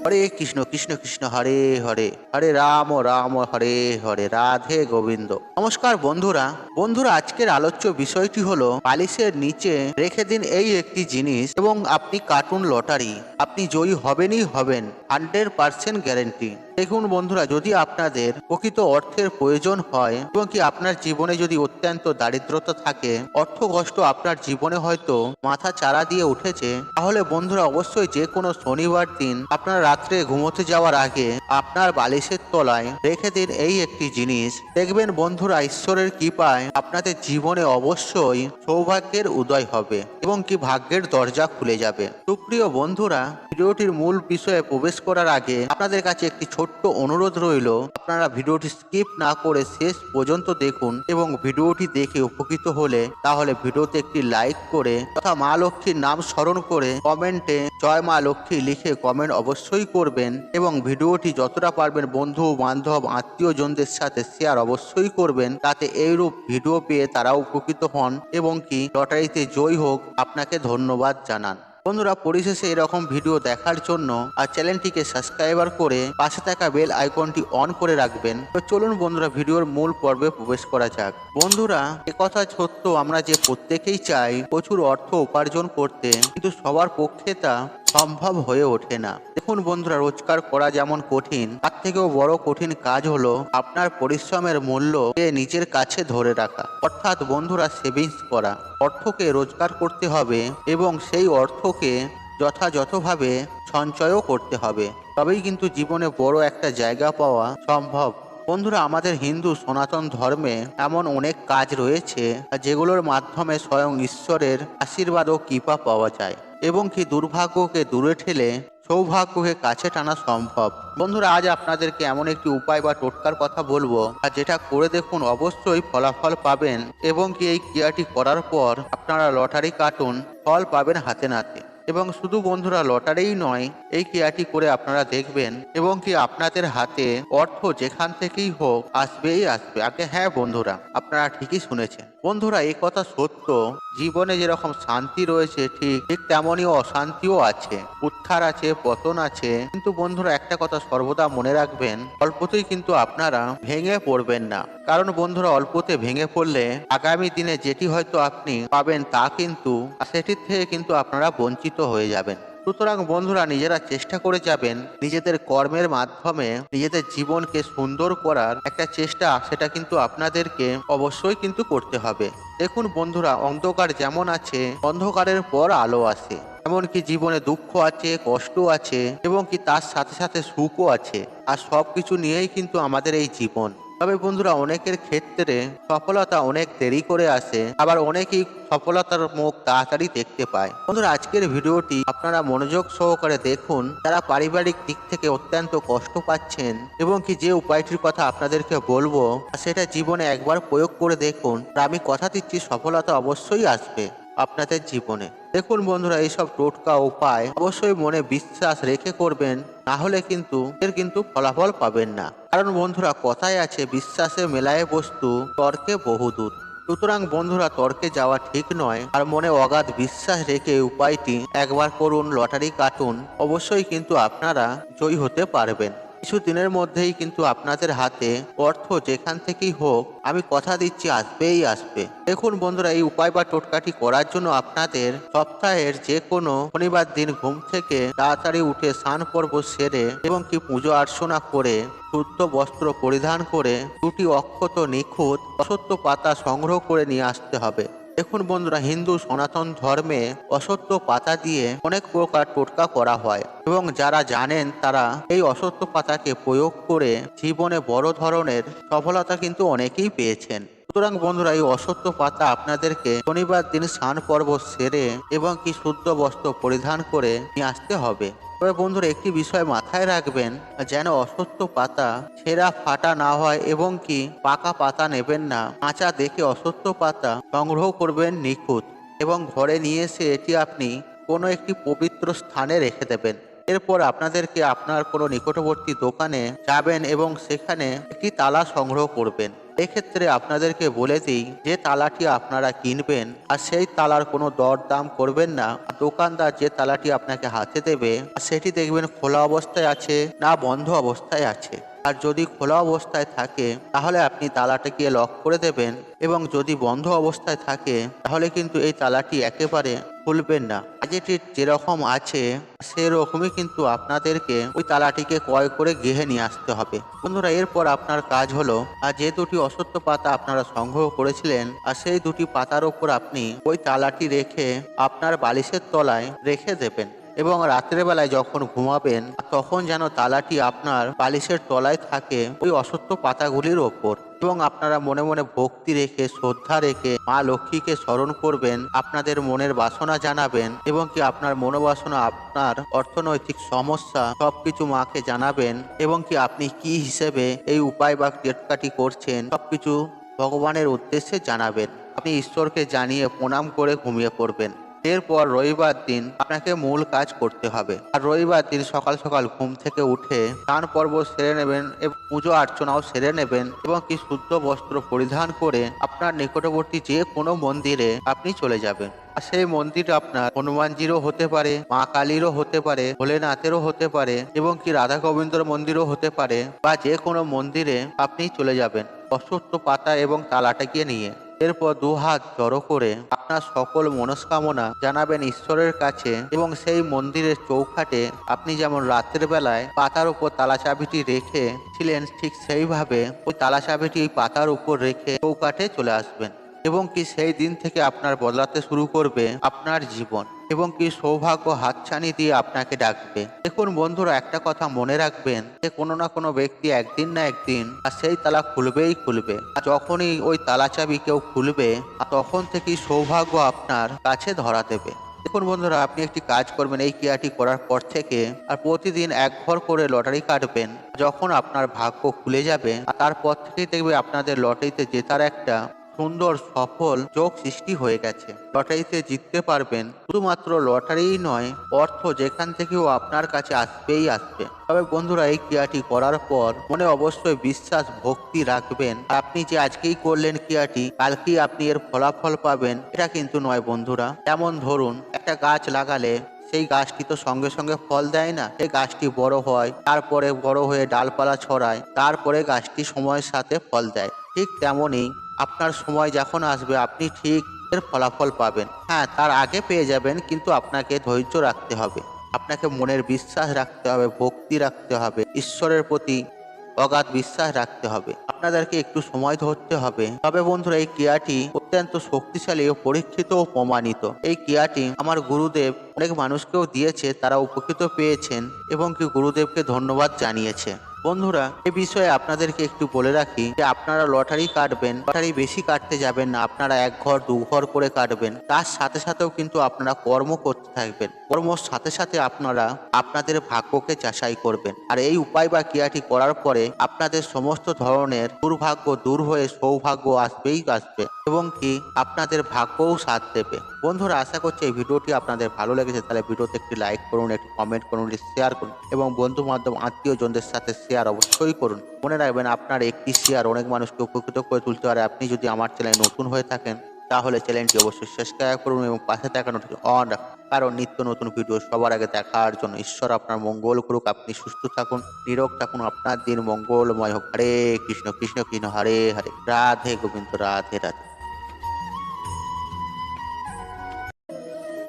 হরে কৃষ্ণ কৃষ্ণ কৃষ্ণ হরে হরে, হরে রাম রাম হরে হরে, রাধে গোবিন্দ। নমস্কার বন্ধুরা। আজকের আলোচ্য বিষয়টি হলো বালিশের নিচে রেখে দিন এই একটি জিনিস এবং আপনি কার্টুন লটারি, আপনি জয়ী হবেনই হবেন, 100% গ্যারেন্টি। দেখুন বন্ধুরা, যদি আপনাদের প্রকৃত অর্থের প্রয়োজন হয় এবং কি আপনার জীবনে যদি অত্যন্ত দারিদ্রতা থাকে, অর্থ কষ্ট আপনার জীবনে হয়তো মাথা চারা দিয়ে উঠেছে, তাহলে বন্ধুরা অবশ্যই যে কোনো শনিবার দিন আপনার রাত্রে ঘুমোতে যাওয়ার আগে আপনার বালিশের তলায় রেখে দিন এই একটি জিনিস। দেখবেন বন্ধুরা, ঈশ্বরের কৃপায় আপনাদের জীবনে অবশ্যই সৌভাগ্যের উদয় হবে এবং কি ভাগ্যের দরজা খুলে যাবে। সুপ্রিয় বন্ধুরা, ভিডিওটির মূল বিষয়ে প্রবেশ করার আগে আপনাদের কাছে একটি ছোট্ট অনুরোধ রইল, আপনারা ভিডিওটি স্কিপ না করে শেষ পর্যন্ত দেখুন এবং ভিডিওটি দেখে উপকৃত হলে তাহলে ভিডিওতে একটি লাইক করে তথা মা লক্ষ্মীর নাম স্মরণ করে কমেন্টে জয় মা লক্ষ্মী লিখে কমেন্ট অবশ্যই করবেন এবং ভিডিওটি যতটা পারবেন বন্ধু বান্ধব আত্মীয়জনদের সাথে শেয়ার অবশ্যই করবেন, তাতে এইরূপ ভিডিও পেয়ে তারা উপকৃত হন এবং কি লটারিতে জয়ী হোক। আপনাকে ধন্যবাদ জানান। বন্ধুরা, পরিশেষে এরকম ভিডিও দেখার জন্য আর চ্যানেলটিকে সাবস্ক্রাইবার করে পাশে থাকা বেল আইকনটি অন করে রাখবেন। তো চলুন বন্ধুরা, ভিডিওর মূল পর্বে প্রবেশ করা যাক। বন্ধুরা, একথা সত্য, আমরা যে প্রত্যেকেই চাই প্রচুর অর্থ উপার্জন করতে, কিন্তু সবার পক্ষে তা সম্ভব হয়ে ওঠে না। দেখুন বন্ধুরা, রোজগার করা যেমন কঠিন, তার থেকেও বড় কঠিন কাজ হলো আপনার পরিশ্রমের মূল্যকে নিজের কাছে ধরে রাখা, অর্থাৎ বন্ধুরা সেভিংস করা। অর্থকে রোজগার করতে হবে এবং সেই অর্থকে যথাযথভাবে সঞ্চয়ও করতে হবে, তবেই কিন্তু জীবনে বড় একটা জায়গা পাওয়া সম্ভব। বন্ধুরা, আমাদের হিন্দু সনাতন ধর্মে এমন অনেক কাজ রয়েছে যেগুলোর মাধ্যমে স্বয়ং ঈশ্বরের আশীর্বাদ ও কৃপা পাওয়া যায় এবং কি দুর্ভাগ্যকে দূরে ঠেলে সৌভাগ্যকে কাছে টানা সম্ভব। বন্ধুরা, আজ আপনাদেরকে এমন একটি উপায় বা টোটকার কথা বলবো, আর যেটা করে দেখুন অবশ্যই ফলাফল পাবেন এবং কি এই ক্রিয়াটি করার পর আপনারা লটারি কাটুন ফল পাবেন হাতে নাতে। এবং শুধু বন্ধুরা লটারিই নয়, এই ক্রিয়াটি করে আপনারা দেখবেন এবং কি আপনাদের হাতে অর্থ যেখান থেকেই হোক আসবেই আসবে। আগে হ্যাঁ বন্ধুরা, আপনারা ঠিকই শুনেছেন। বন্ধুরা, এই কথা সত্য, জীবনে যেরকম শান্তি রয়েছে ঠিক তেমনই অশান্তিও আছে, উত্থান আছে, পতন আছে। কিন্তু বন্ধুরা, একটা কথা সর্বদা মনে রাখবেন, অল্পতেই কিন্তু আপনারা ভেঙে পড়বেন না। কারণ বন্ধুরা, অল্পতে ভেঙে পড়লে আগামী দিনে যেটি হয়তো আপনি পাবেন তা কিন্তু সেটির থেকে কিন্তু আপনারা বঞ্চিত হয়ে যাবেন। সুতরাং বন্ধুরা, নিজেরা চেষ্টা করে যাবেন নিজেদের কর্মের মাধ্যমে নিজেদের জীবনকে সুন্দর করার একটা চেষ্টা, সেটা কিন্তু আপনাদেরকে অবশ্যই কিন্তু করতে হবে। দেখুন বন্ধুরা, অন্ধকার যেমন আছে, অন্ধকারের পর আলো আসে, এমনকি জীবনে দুঃখ আছে, কষ্ট আছে এবং কি তার সাথে সাথে সুখও আছে। আর সবকিছু নিয়েই কিন্তু আমাদের এই জীবন। তবে বন্ধুরা, অনেকের ক্ষেত্রে সফলতা অনেক দেরি করে আসে, আবার অনেকেই সফলতার মুখ তাড়াতাড়ি দেখতে পায়। বন্ধুরা, আজকের ভিডিওটি আপনারা মনোযোগ সহকারে দেখুন, যারা পারিবারিক দিক থেকে অত্যন্ত কষ্ট পাচ্ছেন এবং কি যে উপায়টির কথা আপনাদেরকে বলবো সেটা জীবনে একবার প্রয়োগ করে দেখুন, আমি কথা দিচ্ছি সফলতা অবশ্যই আসবে আপনাদের জীবনে। দেখুন বন্ধুরা, এইসব টোটকা উপায় অবশ্যই মনে বিশ্বাস রেখে করবেন, না হলে কিন্তু ফলাফল পাবেন না। কারণ বন্ধুরা, কথায় আছে বিশ্বাসে মেলায় বস্তু, তর্কে বহুদূর। সুতরাং বন্ধুরা, তর্কে যাওয়া ঠিক নয়, আর মনে অগাধ বিশ্বাস রেখে উপায়টি একবার করুন, লটারি কাটুন, অবশ্যই কিন্তু আপনারা জয়ী হতে পারবেন। কিছুদিনের মধ্যেই কিন্তু আপনাদের হাতে অর্থ যেখান থেকেই হোক, আমি কথা দিচ্ছি আসবেই আসবে। দেখুন বন্ধুরা, এই উপায় বা টোটকাটি করার জন্য আপনাদের সপ্তাহের যে কোনো শনিবার দিন ঘুম থেকে তাড়াতাড়ি উঠে স্নান পর্ব সেরে এবং কি পুজো অর্চনা করে শুদ্ধ বস্ত্র পরিধান করে দুটি অক্ষত নিখুঁত অশ্বত্থ পাতা সংগ্রহ করে নিয়ে আসতে হবে। দেখুন বন্ধুরা, হিন্দু সনাতন ধর্মে অশ্বত্থ পাতা দিয়ে অনেক প্রকার টোটকা করা হয় এবং যারা জানেন তারা এই অশ্বত্থ পাতাকে প্রয়োগ করে জীবনে বড় ধরনের সফলতা কিন্তু অনেকেই পেয়েছেন। সুতরাং বন্ধুরা, এই অশ্বত্থ পাতা আপনাদেরকে শনিবার দিন স্নান পর্ব সেরে এবং কি শুদ্ধ বস্ত্র পরিধান করে নিয়ে আসতে হবে। তবে বন্ধুরা, একটি বিষয় মাথায় রাখবেন, যেন অশ্বত্থ পাতা ছেঁড়া ফাটা না হয় এবং কি পাকা পাতা নেবেন না। কাঁচা দেখে অশ্বত্থ পাতা সংগ্রহ করবেন নিখুঁত এবং ঘরে নিয়ে এসে এটি আপনি কোনো একটি পবিত্র স্থানে রেখে দেবেন। এরপর আপনাদেরকে আপনার কোনো নিকটবর্তী দোকানে যাবেন এবং সেখানে একটি তালা সংগ্রহ করবেন। এক্ষেত্রে আপনাদেরকে বলে দিই, যে তালাটি আপনারা কিনবেন আর সেই তালার কোনো দরদাম করবেন না। দোকানদার যে তালাটি আপনাকে হাতে দেবে সেটি দেখবেন খোলা অবস্থায় আছে না বন্ধ অবস্থায় আছে। আর যদি খোলা অবস্থায় থাকে তাহলে আপনি তালাটাকে লক করে দেবেন, এবং যদি বন্ধ অবস্থায় থাকে তাহলে কিন্তু এই তালাটি একেবারে খুলবেন না। যেটি যেরকম আছে সেরকমই কিন্তু আপনাদেরকে ওই তালাটিকে ক্রয় করে গৃহে নিয়ে আসতে হবে। বন্ধুরা, এরপর আপনার কাজ হলো, আর যে দুটি অশ্বত্থ পাতা আপনারা সংগ্রহ করেছিলেন আর সেই দুটি পাতার উপর আপনি ওই তালাটি রেখে আপনার বালিশের তলায় রেখে দেবেন, এবং রাত্রের বেলায় যখন ঘুমাবেন তখন যেন তালাটি আপনার বালিশের তলায় থাকে ওই অশ্বত্থ পাতাগুলির ওপর। এবং আপনারা মনে মনে ভক্তি রেখে শ্রদ্ধা রেখে মা লক্ষ্মীকে স্মরণ করবেন, আপনাদের মনের বাসনা জানাবেন, এবং কি আপনার মনোবাসনা, আপনার অর্থনৈতিক সমস্যা সবকিছু মাকে জানাবেন, এবং কি আপনি কি হিসেবে এই উপায় বা টেটকাটি করছেন সবকিছু ভগবানের উদ্দেশ্যে জানাবেন। আপনি ঈশ্বরকে জানিয়ে প্রণাম করে ঘুমিয়ে পড়বেন। এরপর রবিবার দিন আপনাকে মূল কাজ করতে হবে। আর রবিবার দিন সকাল সকাল ঘুম থেকে উঠে স্নান পর্ব সেরে নেবেন এবং পুজো অর্চনাও সেরে নেবেন, এবং কি শুদ্ধ বস্ত্র পরিধান করে আপনার নিকটবর্তী যে কোনো মন্দিরে আপনি চলে যাবেন। আর সেই মন্দির আপনার হনুমানজিরও হতে পারে, মা কালীরও হতে পারে, ভোলেনাথেরও হতে পারে, এবং কি রাধা গোবিন্দর মন্দিরও হতে পারে, বা যে কোনো মন্দিরে আপনি চলে যাবেন অশ্বত্থ পাতা এবং তালাটাকে নিয়ে। এরপর দুহাত জড়ো করে আপনার সকল মনস্কামনা জানাবেন ঈশ্বরের কাছে, এবং সেই মন্দিরের চৌখাটে আপনি যেমন রাতের বেলায় পাতার উপর তালা চাবিটি রেখেছিলেন ঠিক সেইভাবে ওই তালা চাবিটি ওই পাতার উপর রেখে চৌকাঠে চলে আসবেন, এবং কি সেই দিন থেকে আপনার বদলাতে শুরু করবে আপনার জীবন, এবং কি সৌভাগ্য হাতছানি দিয়ে আপনাকে ডাকবে। দেখুন বন্ধুরা, একটা কথা মনে রাখবেন যে কোনো না কোনো ব্যক্তি একদিন না একদিন আর সেই তালা খুলবেই খুলবে। আর যখনই ওই তালা চাবি কেউ খুলবে তখন থেকেই সৌভাগ্য আপনার কাছে ধরা দেবে। দেখুন বন্ধুরা, আপনি একটি কাজ করবেন এই ক্রিয়াটি করার পর থেকে, আর প্রতিদিন এক ঘর করে লটারি কাটবেন। যখন আপনার ভাগ্য খুলে যাবে আর তারপর থেকেই দেখবে আপনাদের লটারিতে জেতার একটা সুন্দর সফল যোগ সৃষ্টি হয়ে গেছে। লটারিতে জিততে পারবেন। শুধুমাত্র লটারিই নয়, অর্থ যেখান থেকেও আপনার কাছে আসবেই আসবে। তবে বন্ধুরা, এই ক্রিয়াটি করার পর মনে অবশ্যই বিশ্বাস ভক্তি রাখবেন। আপনি যে আজকেই করলেন ক্রিয়াটি কালকেই আপনি এর ফলাফল পাবেন এটা কিন্তু নয় বন্ধুরা। যেমন ধরুন, একটা গাছ লাগালে সেই গাছটি তো সঙ্গে সঙ্গে ফল দেয় না, এই গাছটি বড় হয়, তারপরে বড় হয়ে ডালপালা ছড়ায়, তারপরে গাছটি সময়ের সাথে ফল দেয়। ঠিক তেমনই আপনার সময় যখন আসবে আপনি ঠিক এর ফলাফল পাবেন। হ্যাঁ, তার আগে পেয়ে যাবেন, কিন্তু আপনাকে ধৈর্য রাখতে হবে, আপনাকে মনের বিশ্বাস রাখতে হবে, ভক্তি রাখতে হবে, ঈশ্বরের প্রতি অগাধ বিশ্বাস রাখতে হবে, আপনাদেরকে একটু সময় ধরতে হবে। তবে বন্ধুরা, এই ক্রিয়াটি অত্যন্ত শক্তিশালী ও পরীক্ষিত ও প্রমাণিত। এই ক্রিয়াটি আমার গুরুদেব অনেক মানুষকেও দিয়েছে, তারা উপকৃত পেয়েছেন এবং কি গুরুদেবকে ধন্যবাদ জানিয়েছে। বন্ধুরা, এই বিষয়ে আপনাদেরকে একটু বলে রাখি যে আপনারা লটারি কাটবেন, লটারি বেশি কাটতে যাবেন না, আপনারা এক ঘর দু ঘর করে কাটবেন। তার সাথে সাথেও কিন্তু আপনারা কর্ম করতে থাকবেন, কর্মর সাথে সাথে আপনারা আপনাদের ভাগ্যকে যাচাই করবেন। আর এই উপায় বা ক্রিয়াটি করার পরে আপনাদের সমস্ত ধরনের দুর্ভাগ্য দূর হয়ে সৌভাগ্য আসবেই আসবে, এবং কি আপনাদের ভাগ্যও সাথ দেবে। বন্ধুরা, আশা করছি এই ভিডিওটি আপনাদের ভালো লেগেছে। তাহলে ভিডিওতে একটি লাইক করুন, একটি কমেন্ট করুন, শেয়ার করুন, এবং বন্ধু বান্ধব আত্মীয়জনদের সাথে শেয়ার অবশ্যই করুন। মনে রাখবেন, আপনার একটি শেয়ার অনেক মানুষকে উপকৃত করে তুলতে পারে। আপনি যদি আমার চ্যানেলে নতুন হয়ে থাকেন তাহলে চ্যানেলটি অবশ্যই সাবস্ক্রাইব করুন এবং পাশে থাকা নোটিফিকেশন অন রাখুন, কারণ নিত্য নতুন ভিডিও সবার আগে দেখার জন্য। ঈশ্বর আপনার মঙ্গল করুক, আপনি সুস্থ থাকুন, নিরোগ থাকুন, আপনার দিন মঙ্গলময় হোক। হরে কৃষ্ণ কৃষ্ণ কৃষ্ণ হরে হরে, রাধে গোবিন্দ রাধে রাধে।